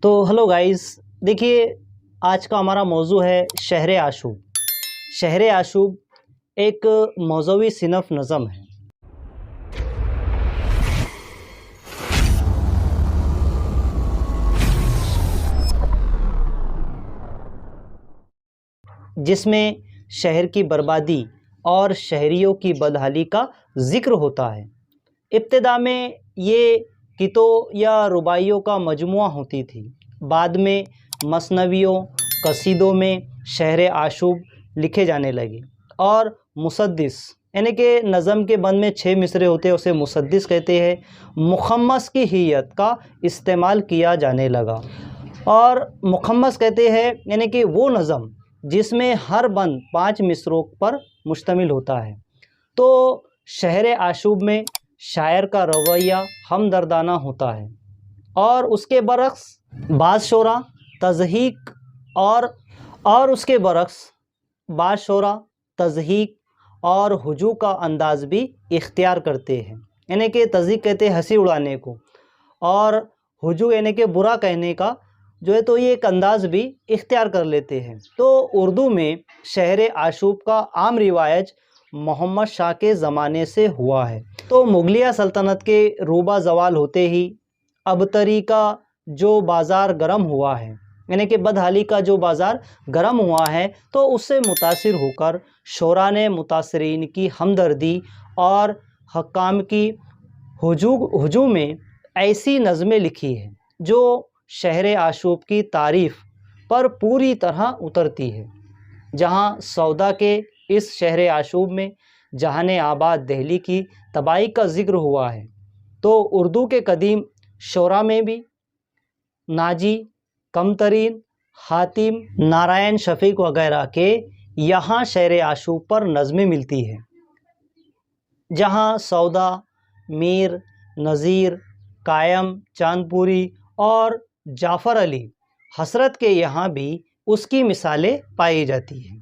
تو hello guys, دیکھیے آج کا ہمارا موضوع ہے شہر آشوب۔ شہر آشوب ایک موضوعی صنف نظم ہے جس میں شہر کی بربادی اور شہریوں کی بدحالی کا ذکر ہوتا ہے۔ ابتدا میں یہ کتوں یا رباعیوں کا مجموعہ ہوتی تھی، بعد میں مثنویوں قصیدوں میں شہر آشوب لکھے جانے لگے، اور مسدس یعنی کہ نظم کے بند میں 6 مصرے ہوتے ہیں، اسے مسدس کہتے ہیں، مخمس کی حیت کا استعمال کیا جانے لگا۔ اور مخمس کہتے ہیں یعنی کہ وہ نظم جس میں ہر بند 5 مصروں پر مشتمل ہوتا ہے۔ تو شہر آشوب میں شاعر کا رویہ ہمدردانہ ہوتا ہے، اور اس کے برعکس بعض شعراء تضحیک اور ہجوم کا انداز بھی اختیار کرتے ہیں۔ یعنی کہ تضحیک کہتے ہیں ہنسی اڑانے کو، اور ہجوم یعنی کہ برا کہنے کا جو ہے تو یہ ایک انداز بھی اختیار کر لیتے ہیں۔ تو اردو میں شہر آشوب کا عام رواج محمد شاہ کے زمانے سے ہوا ہے۔ تو مغلیہ سلطنت کے روبہ زوال ہوتے ہی ابتری کا جو بازار گرم ہوا ہے، یعنی کہ بدحالی کا جو بازار گرم ہوا ہے، تو اس سے متاثر ہو کر شعراء نے متاثرین کی ہمدردی اور حکام کی ہجوم میں ایسی نظمیں لکھی ہیں جو شہر آشوب کی تعریف پر پوری طرح اترتی ہے۔ جہاں سودا کے اس شہر آشوب میں جہان آباد دہلی کی تباہی کا ذکر ہوا ہے، تو اردو کے قدیم شعراء میں بھی ناجی، کمترین، حاتم، نارائن شفیق وغیرہ کے یہاں شہر آشوب پر نظمیں ملتی ہیں۔ جہاں سودا، میر، نذیر، قائم، چاندپوری اور جعفر علی حضرت کے یہاں بھی اس کی مثالیں پائی جاتی ہیں۔